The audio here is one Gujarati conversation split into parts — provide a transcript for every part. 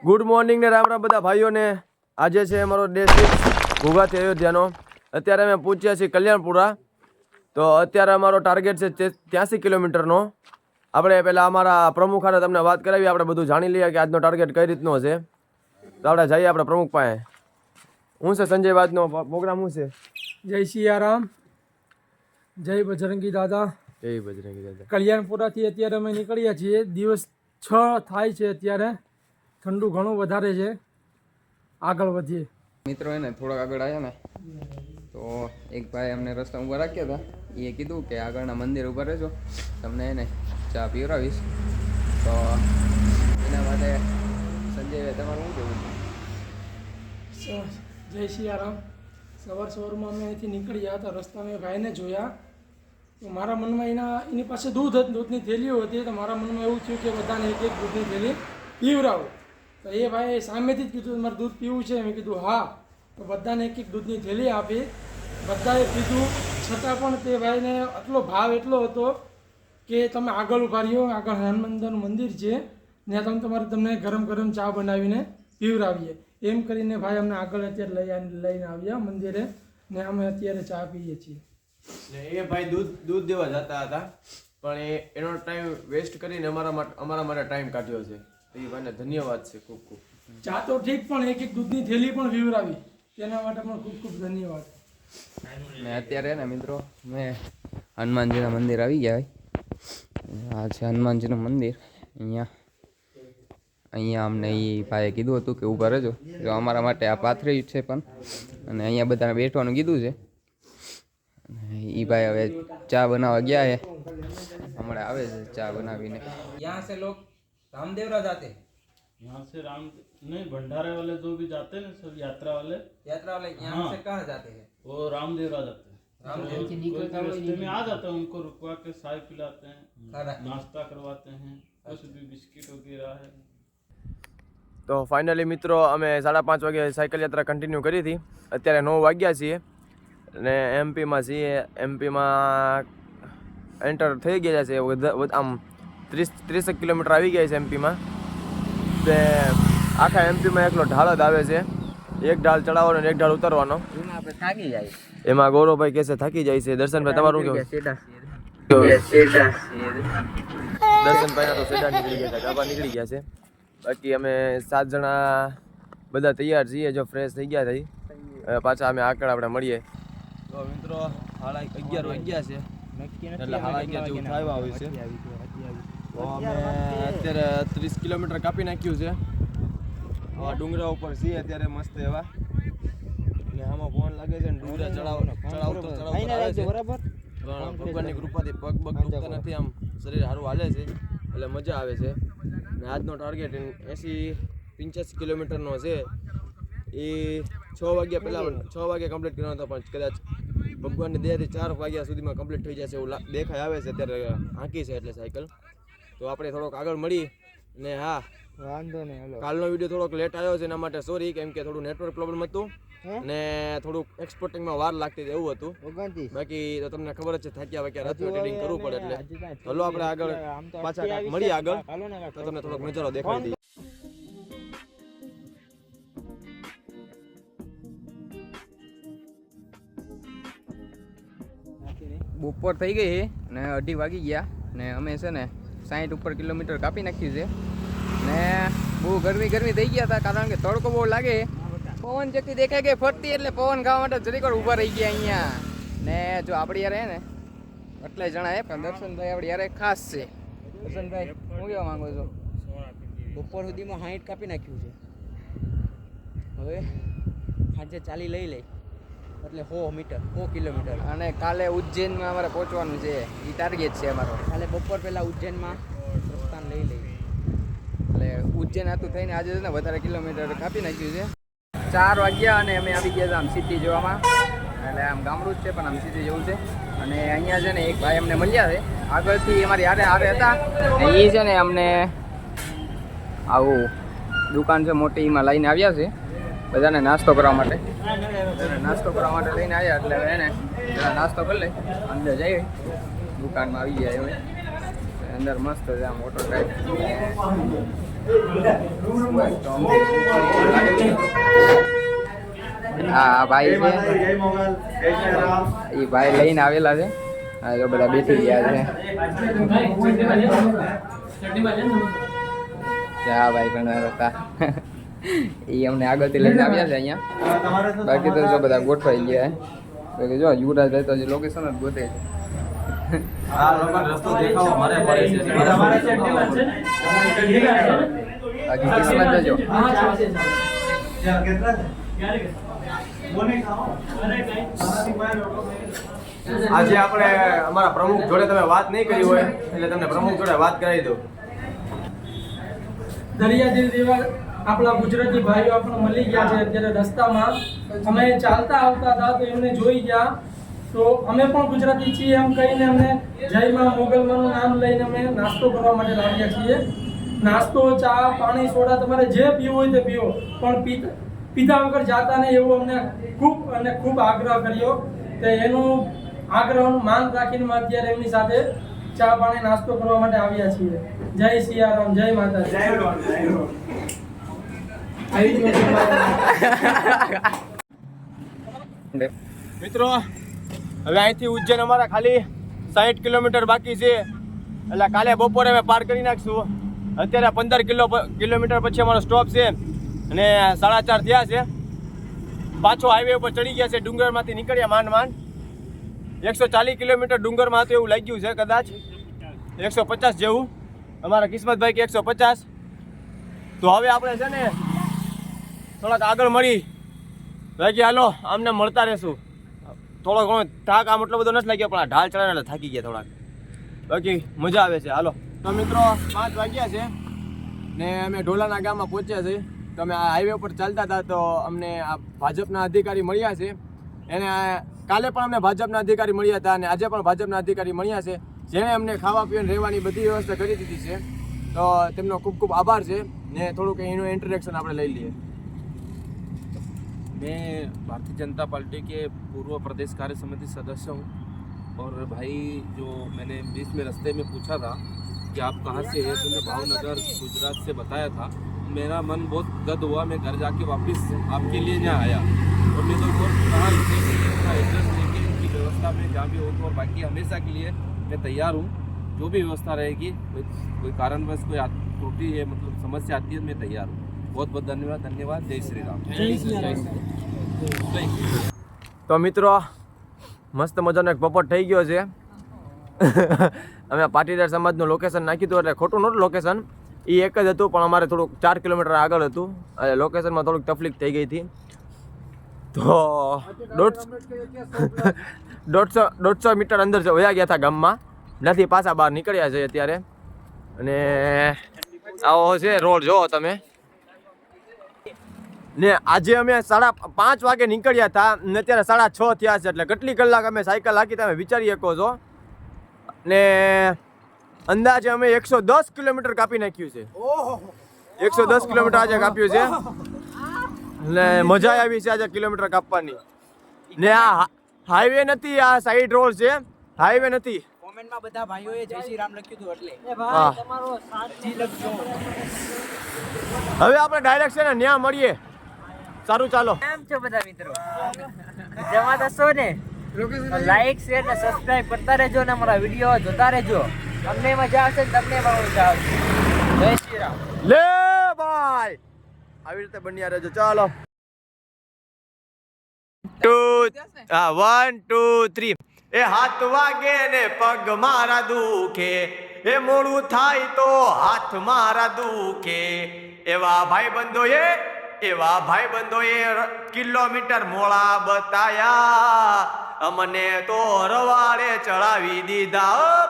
ગુડ મોર્નિંગ ને રામ રામ બધા ભાઈઓને। આજે છે અમારો ડે 6 ઘોઘાથી અયોધ્યાનો। અત્યારે અમે પહોંચ્યા છીએ કલ્યાણપુરા। તો અત્યારે અમારો ટાર્ગેટ છે 83 કિલોમીટરનો। આપણે પહેલાં અમારા પ્રમુખ હારે તમને વાત કરાવી, આપણે બધું જાણી લઈએ કે આજનો ટાર્ગેટ કઈ રીતનો છે। તો આપણે જઈએ આપણે પ્રમુખ પાસે। શું છે સંજય, આજનો પ્રોગ્રામ શું છે? જય સિયારામ, જય બજરંગી દાદા। જય બજરંગી દાદા। કલ્યાણપુરાથી અત્યારે અમે નીકળ્યા છીએ। દિવસ 6 થાય છે અત્યારે, ઠંડુ ઘણું વધારે છે। આગળ વધીએ મિત્રો। એને થોડાક આગળ આવ્યા ને તો એક ભાઈ અમને રસ્તા ઊભા રાખ્યા હતા। એ કીધું કે આગળના મંદિર ઊભા રહેજો, તમને એને ચા પીવડાવીશ। તો એના માટે સંજયભાઈ તમારું શું કહેવું? જય સિયારામ। સવારમાં અમે અહીંથી નીકળ્યા હતા, રસ્તા મેં ભાઈને જોયા તો મારા મનમાં એની પાસે દૂધની થેલીઓ હતી। તો મારા મનમાં એવું થયું કે બધાને એક એક દૂધની થેલી પીવડાવો। તો એ ભાઈ સામેથી જ કીધું મારે દૂધ પીવું છે। મેં કીધું હા। તો બધાને એક એક દૂધની થેલી આપી, બધાએ પીધું। છતાં પણ તે ભાઈને આટલો ભાવ એટલો હતો કે તમે આગળ ઊભા રહ્યો, આગળ હનુમાનદાનું મંદિર છે, ત્યાં તમને ગરમ ગરમ ચા બનાવીને પીવડાવીએ। એમ કરીને ભાઈ અમને આગળ અત્યારે લઈને આવ્યા મંદિરે, ને અમે અત્યારે ચા પીએ છીએ। એ ભાઈ દૂધ દેવા જતા હતા, પણ એનો ટાઈમ વેસ્ટ કરીને અમારા માટે ટાઈમ કાઢ્યો છે। એ ભાઈને ધન્યવાદ છે ખૂબ ખૂબ। ચા તો ઠીક, પણ એક એક દૂધની થેલી પણ પીવડાવી, તેના માટે પણ ખૂબ ખૂબ ધન્યવાદ। ને અત્યારે ને મિત્રો મેં હનુમાનજીના મંદિર આવી ગયા। આ છે હનુમાનજીનું મંદિર। અહીંયા અમને એ ભાઈએ કીધું હતું કે ઊભા રહેજો, જો અમારા માટે આ પાથરી છે પણ, અને અહીંયા બધાને બેઠવાનું કીધું છે। એ ભાઈ હવે ચા બનાવવા ગયા છે, હમણાં આવે છે ચા બનાવીને। यहाँ से लोग रामदेवरा जाते हैं, यहाँ से राम नहीं भंडारे वाले जो भी जाते हैं ना, सब यात्रा वाले यहाँ से कहाँ जाते हैं? वो रामदेवरा जाते हैं। रास्ते में आ जाते हैं, उनको रुकवा के चाय पिलाते हैं, नाश्ता करवाते हैं, कुछ भी बिस्किट वगैरह है। તો ફાઇનલી મિત્રો અમે 5:30 વાગે સાયકલ યાત્રા કન્ટિન્યુ કરી હતી। અત્યારે 9 વાગ્યા છીએ અને એમપીમાં છીએ। એમપીમાં એન્ટર થઈ ગયા છે, આમ 30 કિલોમીટર આવી ગયા છે એમપીમાં। તે આખા એમપીમાં એકલો ઢાળ જ આવે છે, એક ઢાળ ચડાવવાનો અને એક ઢાળ ઉતારવાનો। આપણે થાકી જાય। એમાં ગૌરવભાઈ કહે છે થાકી જાય છે। દર્શનભાઈ તમારું કેવું? દર્શનભાઈના તો સેડા નીકળી ગયા છે, ગાભા નીકળી ગયા છે। બાકી અમે 7 જણા બધા તૈયાર છીએ, જો ફ્રેશ થઈ ગયા થઈ। પાછા અમે આગળ આપણે મળીએ। તો મિત્રો 11:30 વાગ્યા છે, એટલે 11:30 જેવું થવા આવ્યું છે। તો અમે અત્યારે 30 કિલોમીટર કાપી નાખ્યું છે। ડુંગરા ઉપર છીએ અત્યારે મસ્ત એવા, અને આમાં ફોન લાગે છે ને ડુંગરા ચડાવતો આવે છે બરાબર। ભગવાનની કૃપાથી પગ દુખતા નથી, આમ શરીર સારું હાલે છે, એટલે મજા આવે છે। અને આજનો ટાર્ગેટ 85 કિલોમીટરનો છે। એ 6 વાગ્યા પહેલાં 6 વાગે કમ્પ્લીટ કરવાનો હતો, પણ કદાચ ભગવાનની દયાથી 4 વાગ્યા સુધીમાં કમ્પ્લીટ થઈ જશે એવું દેખાય આવે છે। અત્યારે હાંકી છે એટલે સાયકલ। તો આપણે થોડોક આગળ મળી ને। હા વાંધો નહીં, કાલનો વિડીયો થોડોક લેટ આવ્યો છે, એના માટે સોરી, કેમ કે થોડું નેટવર્ક પ્રોબ્લેમ હતું ને થોડુંક એક્સપોર્ટિંગમાં વાર લાગતી હતી એવું હતું। બાકી તો તમને ખબર જ છે થાક્યા વાક્યા હતું, એડિટિંગ કરવું પડે એટલે। ચલો આપણે આગળ પાછા મળીએ આગળ, તો તમને થોડોક નજારો દેખાડી દઈએ। બપોર થઈ ગઈ છે ને 2:30 વાગી ગયા, ને અમે છે ને 60 ઉપર કિલોમીટર કાપી નાખ્યું છે। ને બહુ ગરમી થઈ ગયા હતા, કારણ કે તડકો બહુ લાગે। પવન ચક્કી દેખાય કે ફરતી, એટલે પવન ખાવા માટે જરીક ઊભા રહી ગયા અહીંયા। ને જો આપણી યારે ને એટલા જણા છે, પણ દર્શનભાઈ આપણી યારે ખાસ છે। દર્શનભાઈ શું કહેવા માંગો છો? બપોર સુધીમાં 60 કાપી નાખ્યું છે, હવે સાંજે ચાલી લઈ એટલે 100 કિલોમીટર। અને કાલે ઉજ્જૈનમાં અમારે પહોંચવાનું છે, એ ટાર્ગેટ છે અમારો। કાલે બપોર પહેલાં ઉજ્જૈનમાં પ્રસ્થાન લઈ એટલે ઉજ્જૈન આતું થઈને આજે છે ને વધારે કિલોમીટર કાપી નાખ્યું છે। 4 વાગ્યા અને અમે આવી ગયા આમ સિટી જોવામાં, એટલે આમ ગામડું જ છે પણ આમ સિટી જેવું છે। અને અહીંયા છે ને એક ભાઈ અમને મળ્યા છે, આગળથી અમારી હારે હતા, એ છે ને અમને આવું દુકાન છે મોટી, એમાં લઈને આવ્યા છે બધાને નાસ્તો કરવા માટે। લઈને આવ્યા એટલે એને જરા નાસ્તો કરી લઈ, અંદર જઈએ દુકાનમાં આવી ગયા। હવે અંદર મસ્ત છે આમ ઓટો ટાઈપ, હા ભાઈ છે એ ભાઈ લઈને આવેલા છે. આ જો બધા બેસી ગયા છે. હા ભાઈ પણ હતા એ અમને આગળથી લઈને આવ્યા છે અહીંયા. બાકી તો જો બધા ગોઠવાઈ ગયા છે. જો યુવરાજ ભાઈ તો લોકેશન જ ગોતે છે. આ લોકો રસ્તો દેખાવો મારે પડે છે. બાકી કિસ્મત જો આજે આપણે અમારા પ્રમુખ જોડે તમે વાત નહીં કરી હોય એટલે તમને પ્રમુખ જોડે વાત કરાવી દઉં. દરિયાદિલ જેવા આપણા ગુજરાતી ભાઈઓ આપણે મળી ગયા છે અત્યારે રસ્તામાં. અમે ચાલતા આવતા હતા તો એમને જોઈ ગયા તો અમે પણ ગુજરાતી છીએ એમ કહીને અમને જયમાં મોગલમાનું નામ લઈને અમે નાસ્તો કરવા માટે લાવ્યા છીએ. નાસ્તો, ચા, પાણી, સોડા તમારે જે પીવું હોય તે પીવો, પણ પીધા વગર જાતા નહીં એવો અમને ખૂબ આગ્રહ કર્યો. તો એનું આગ્રહનું માન રાખીને અમે અત્યારે એમની સાથે ચા પાણી નાસ્તો કરવા માટે આવ્યા છીએ. જય સિયારામ, જય માતાજી. મિત્રો હવે અહીંથી ઉજ્જૈન અમારા ખાલી 60 કિલોમીટર બાકી છે. એટલે કાલે બપોરે અમે પાર કરી નાખશું. અત્યારે 15 કિલોમીટર પછી અમારો સ્ટોપ છે અને 4:30 થયા છે. પાછો હાઈવે ઉપર ચડી ગયા છે. ડુંગરમાંથી નીકળ્યા માંડ 140 કિલોમીટર ડુંગરમાં હતું એવું લાગ્યું છે, કદાચ 150 જેવું. અમારા કિસ્મતભાઈ કે 150. તો હવે આપણે છે ને થોડાક આગળ મળી બાકી હાલો આમને મળતા રહેશું. થોડો ઘણો થાક આમ એટલો બધો નથી લાગ્યો, પણ આ ઢાળ ચડાવીને થાકી ગયા થોડાક. બાકી મજા આવે છે. હાલો તો મિત્રો 5 વાગ્યા છે ને અમે ઢોલાના ગામમાં પહોંચ્યા છીએ. તો અમે આ હાઈવે ઉપર ચાલતા હતા તો અમને આ ભાજપના અધિકારી મળ્યા છે. એને કાલે પણ અમને ભાજપના અધિકારી મળ્યા હતા અને આજે પણ ભાજપના અધિકારી મળ્યા છે, જેણે અમને ખાવા પીવાની રહેવાની બધી વ્યવસ્થા કરી દીધી છે. તો તેમનો ખૂબ ખૂબ આભાર છે ને થોડુંક એનું ઇન્ટરેક્શન આપણે લઈ લઈએ. मैं भारतीय जनता पार्टी के पूर्व प्रदेश कार्य समिति सदस्य हूँ और भाई जो मैंने बीच में रास्ते में पूछा था कि आप कहाँ से हैं, तो मैं भावनगर गुजरात से बताया था. मेरा मन बहुत गद हुआ. मैं घर जाके वापस आपके लिए यहाँ आया और मैं तो बहुत कहा इसका एड्रेस लेके इनकी व्यवस्था में जहाँ भी हो तो, और बाकी हमेशा के लिए मैं तैयार हूँ. जो भी व्यवस्था रहेगी, कोई कारणवश कोई त्रुटि है मतलब समस्या आती है, मैं तैयार हूँ. बहुत बहुत धन्यवाद. जय श्री राम. તો મિત્રો મસ્ત મજાનો એક પોપટ થઈ ગયો છે. અમે પાટીદાર સમાજનું લોકેશન નાખ્યું હતું, એટલે ખોટું નહોતું લોકેશન, એ એક જ હતું પણ અમારે થોડુંક 4 કિલોમીટર આગળ હતું. એટલે લોકેશનમાં થોડુંક તકલીફ થઈ ગઈ હતી. તો 150 મીટર અંદર વયા ગયા હતા ગામમાં, નથી પાછા બહાર નીકળ્યા છે અત્યારે. અને આવો છે રોડ જોવો તમે. ને આજે અમે 5:30 વાગે નીકળ્યા હતા ને અત્યારે 6:30 થયા છે. એટલે કેટલી કલાક અમે સાયકલ હાકી તમે વિચારી શકો છો. ને અંદાજે અમે 110 કિલોમીટર કાપી નાખ્યું છે. 110 કિલોમીટર આજે કાપ્યું છે. ને મજા આવી છે આજે કિલોમીટર કાપવાની. ને આ હાઈવે નથી, આ સાઈડ રોડ છે, હાઈવે નથી. કોમેન્ટમાં બધા ભાઈઓએ જય શ્રી રામ લખ્યું હતું એટલે હા. હવે આપણે ડાયરેક્ટ છે ને ન્યા મળીએ. સારું ચાલો. કેમ છો બધા મિત્રો? જમા દસો ને લાઈક શેર ને સબસ્ક્રાઇબ કરતા રહેજો ને અમારા વિડીયો જોતા રહેજો. તમને મજા આવશે ને તમને પણ મજા આવશે. જય શ્રી રામ. લે ભાઈ આવી રીતે બન્યા રહેજો. ચાલો 1 2 3. એ હાથ વાગે ને પગ મારા દુખે, એ મોડું થાય તો હાથ મારા દુખે. એવા ભાઈબંધોએ કિલોમીટર મોળા બતાયા, અમને તો રવાડે ચડાવી દીધા.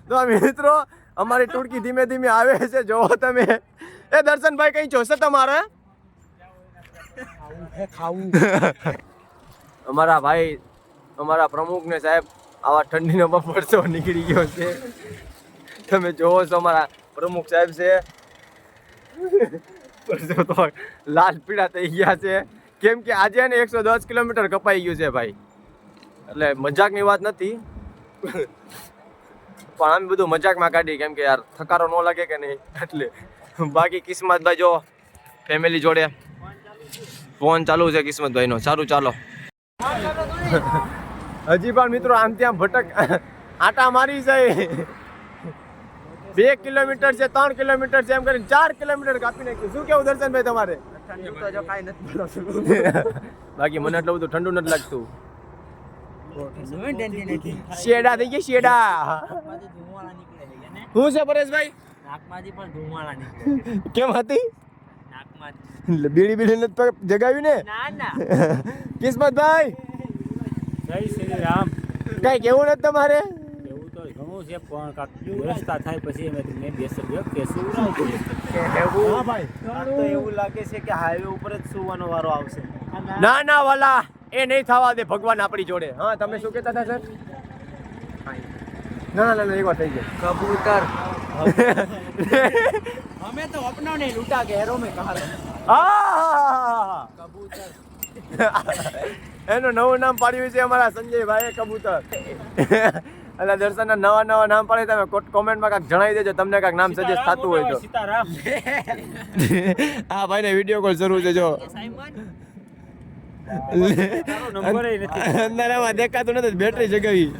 તો મિત્રો અમારી ટુડકી ધીમે ધીમે આવે છે, જોવો તમે. એ દર્શનભાઈ કઈ જોશે તમારે? અમારા ભાઈ, અમારા પ્રમુખ ને સાહેબ આવા ઠંડીનો બપોરસો નીકળી ગયો છે. તમે જોવો છો અમારા પ્રમુખ સાહેબ છે તો લાલ પીળા થઈ ગયા છે, કેમ કે આજે ને 110 કિલોમીટર કપાઈ ગયું છે ભાઈ. એટલે મજાકની વાત નથી, પણ આમ બધું મજાકમાં કાઢી કેમ કે યાર થકારો ન લાગે કે નહીં એટલે. બાકી કિસ્મતભાઈ જો ફેમિલી જોડે ફોન ચાલુ છે કિસ્મતભાઈનો. સારું ચાલો. હજી પણ મિત્રો આમ ત્યાં ભટક આટા મારી જાય. 2 કિલોમીટર છે, 3 કિલોમીટર છે, એમ કરીને 4 કિલોમીટર કાપી નાખ્યું. શું કેવું દર્શનભાઈ તમારે? બાકી મને એટલું બધું ઠંડુ નથી લાગતું. શેડા થઈ ગયા શેડા. શું છે પરેશભાઈ? નાકમાંથી પણ ધુમાડા નીકળે. કેમ હતી? નાકમાંથી. બીડી બીડી નથી જગાવી ને? ના ના. કિસ્મતભાઈ જય શ્રી રામ. કઈ કેવું નથી તમારે? એવું તો ઘણું છે પણ કાંક વ્યવસ્થા થાય પછી મેં બેસી કે શું હા ભાઈ. તો એવું લાગે છે કે હાઈવે ઉપર જ સુવાનો વારો આવશે. ના ના વાલા એ નહીં થવા દે ભગવાન આપણી જોડે. હા તમે શું કહેતા હતા સર? ના ના ના એક વાર થઈ ગયો. કબૂતર. हमें तो अपनों ने लूटा गहरों में कहा કબૂતર. એનું નવું નામ પાડ્યું છે અમારા સંજયભાઈએ કબૂતર. એટલે દર્શનના નવા નવા નામ પાડે તમે કોમેન્ટમાં કાંઈક જણાવી દેજો તમને કાંઈક નામ સજેસ્ટ થતું હોય તો. સીતારામ. હા ભાઈને વિડીયો કોલ શરૂ છે જો. નંબર ય નથી. અંધારામાં દેખાતું નથી બેટરી જગાવી.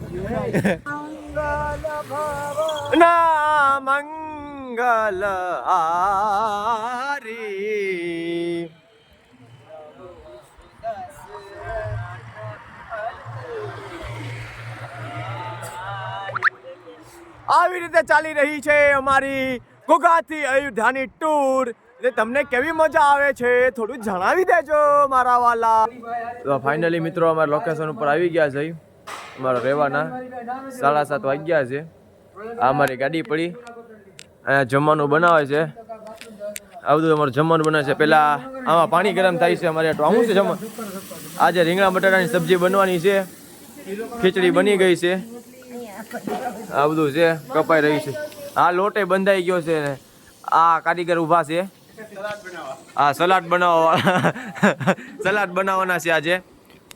ના મંગલ હારી આવી રીતે ચાલી રહી છે અમારી ઘોઘાથી અયોધ્યાની ટૂર. તમને કેવી મજા આવે છે થોડું જણાવી દેજો મારા વાલા. તો ફાઇનલી મિત્રો અમારા લોકેશન ઉપર આવી ગયા છે. અમારા રહેવાના 7:30 વાગ્યા છે. આ અમારી ગાડી પડી. અહીંયા જમવાનું બનાવે છે. આ બધું અમારું જમવાનું બનાવે છે. પહેલા આમાં પાણી ગરમ થાય છે અમારે. આટલું આવું છે જમવાનું. આજે રીંગણા બટાટાની સબ્જી બનવાની છે. ખીચડી બની ગઈ છે. આ બધું છે કપાઈ રહી છે. આ લોટે બંધાઈ ગયો છે ને આ કારીગર ઊભા છે. આ સલાડ બનાવવાના છે આજે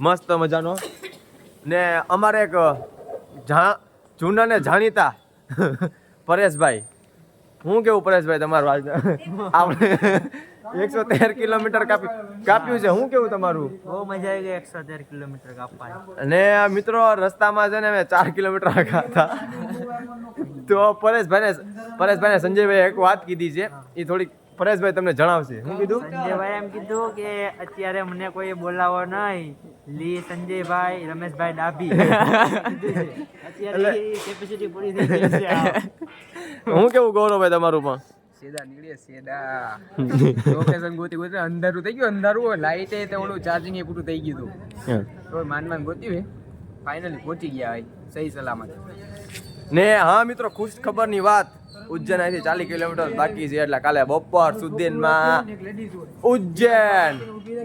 મસ્ત મજાનો. ને અમારે એક જૂના ને જાણીતા પરેશભાઈ. હું કેવું પરેશભાઈ તમારું આજ આપણે 113 કિલોમીટર કાપ્યું છે. હું કેવું તમારું? બહુ મજા આવી ગઈ 113 કિલોમીટર કાપવાની. અને મિત્રો રસ્તામાં છે ને મેં 4 કિલોમીટર હતા. તો પરેશભાઈને સંજયભાઈ એક વાત કીધી છે એ થોડીક પરેશભાઈ તમને જણાવશે. શું કીધું? સંજયભાઈ એમ કીધું કે અત્યારે મને કોઈ બોલાવો નહીં. લી સંજયભાઈ રમેશભાઈ ડાભી. અત્યારે કેપેસિટી પૂરી થઈ ગઈ છે. હું કેવું ગૌરવભાઈ તમારું પણ? સીધા નીકળીએ સીધા લોકેશન ગોતી અંધારું થઈ ગયું. અંધારું લાઈટ એ તો ઓલું ચાર્જિંગ એ પૂરું થઈ ગયું હતું. તો માન ગોત્યું ફાઇનલી પહોંચી ગયા હોય સહી સલામત. ને હા મિત્રો ખુશ ખબરની વાત, ઉજ્જૈન અહીંથી 40 કિલોમીટર બાકી છે. એટલે કાલે બપોર સુધીમાં ઉજ્જૈન.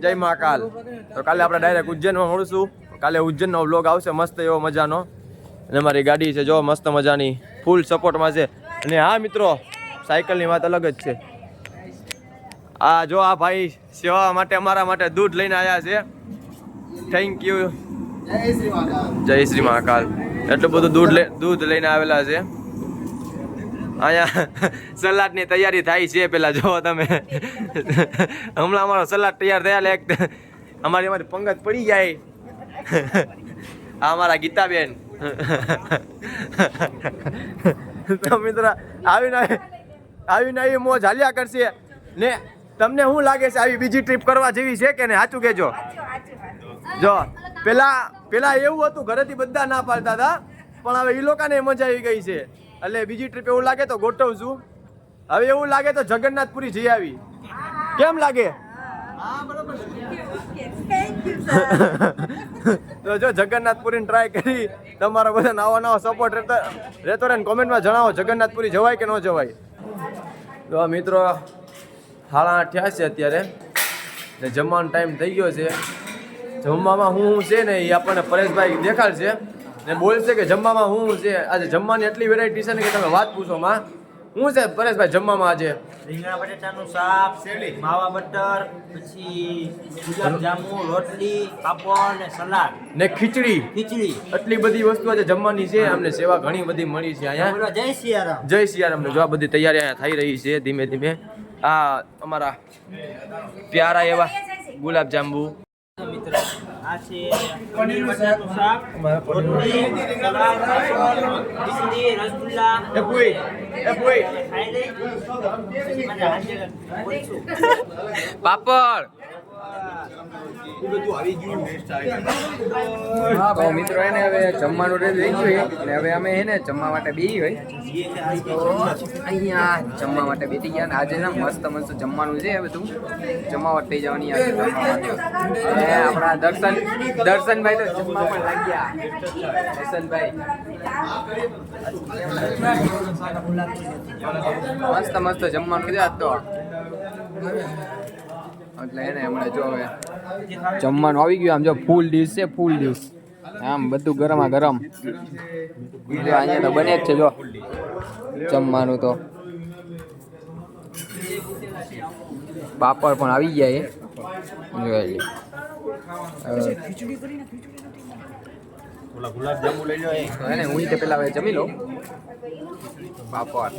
જય મહાકાલ. તો કાલે આપણે ડાયરેક્ટ ઉજ્જૈનમાં મળશું. કાલે ઉજ્જૈનનો વ્લોગ આવશે મસ્ત એવો મજાનો. અને અમારી ગાડી છે જો મસ્ત મજાની ફૂલ સપોર્ટમાં છે. અને હા મિત્રો સાયકલની વાત અલગ જ છે. આ જો આ ભાઈ સેવા માટે અમારા માટે દૂધ લઈને આવ્યા છે. Thank you. જય શ્રી મહાકાલ. એટલું બધું દૂધ લઈને આવેલા છે. અહીંયા સલાડની તૈયારી થાય છે. પેલા જો તમે હમણાં અમારો સલાડ તૈયાર થયા એક અમારી પંગત પડી જાય. આ અમારા ગીતાબેન. તો મિત્ર આવીને મોજ હાલ્યા કરશે. ને તમને શું લાગે છે આવી બીજી ટ્રીપ કરવા જેવી છે કે ને? સાચું કહેજો. જો પેલા એવું હતું ઘરેથી બધા ના પાડતા હતા પણ હવે એ લોકોને મજા આવી ગઈ છે. એટલે બીજી ટ્રીપ એવું લાગે તો ગોઠવશું. હવે એવું લાગે તો જગન્નાથપુરી જઈ આવી. કેમ લાગે? તો જો જગન્નાથપુરીને ટ્રાય કરી તમારો બધા નવા સપોર્ટ રહેતો રહે. કોમેન્ટમાં જણાવો જગન્નાથપુરી જવાય કે ન જવાય. તો મિત્રો 8:30 થયા છે અત્યારે ને જમવાનો ટાઈમ થઈ ગયો છે. જમવામાં શું છે ને એ આપણને પરેશભાઈ દેખાડશે ને બોલશે કે જમવામાં શું છે. આજે જમવાની એટલી વેરાયટી છે ને કે તમે વાત પૂછો માં. હું છે પરેશભાઈ જમવામાં આજે રીંગણા બટેટાનું શાક, માવા બટર, પછી ગુલાબ જાંબુ, રોટલી, પાપડ ને સલાડ, ને ખીચડી. ખીચડી. આટલી બધી વસ્તુ આજે જમવાની છે. અમને સેવા ઘણી બધી મળી છે અહીંયા. બોલો જય સિયારામ. જય સિયારામ. જો આ બધી તૈયારી અહીંયા થઈ રહી છે ધીમે ધીમે. આ અમારા પ્યારા એવા ગુલાબ જાંબુ. મિત્રો આ છે પનીર બટાટાનું શાક, રોટલી, સલાડ, પાપડ, ખીચડી, રસગુલ્લા. ખાઈ લઈ. પછી મને હાજર બોલશું. પાપડ. તો મિત્રો એને હવે જમવાનું રેડી થઈ ગયું છે અને હવે અમે એને જમવા માટે બેસી હોય તો અહીંયા જમવા માટે બેસી ગયા અને આજે ને મસ્ત મસ્ત જમવાનું છે બધું જમાવટ થઈ જવાની આજે જમવા માટે. અને આપણા દર્શનભાઈ તો જમવા પણ લાગ્યા. દર્શનભાઈ મસ્ત મસ્ત જમવાનું છે આજ તો. એટલે એને હમણાં જો હવે જમવાનું આવી ગયું. આમ જો ફૂલ ડીશ છે, ફૂલ ડીશ. આમ બધું ગરમા ગરમ અહીંયા તો બને જ છે. જો જમવાનું તો પાપડ પણ આવી ગયા એ જોઈ એને હું તે પેલા હવે જમી લઉં પાપડ.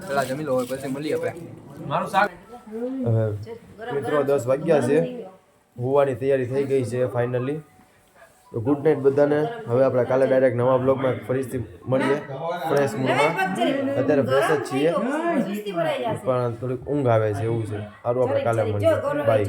પેલા જમી લો પછી મળીએ આપણે. મિત્રો 10 વાગ્યા છે. હોવાની તૈયારી થઈ ગઈ છે ફાઇનલી. તો ગુડ નાઇટ બધાને. હવે આપણે કાલે ડાયરેક્ટ નવા બ્લોગમાં ફરીથી મળીએ ફ્રેશ મૂડમાં. અત્યારે ફ્રેશ જ છીએ પણ થોડીક ઊંઘ આવે છે એવું છે. સારું આપણે કાલે મળીએ. બાય.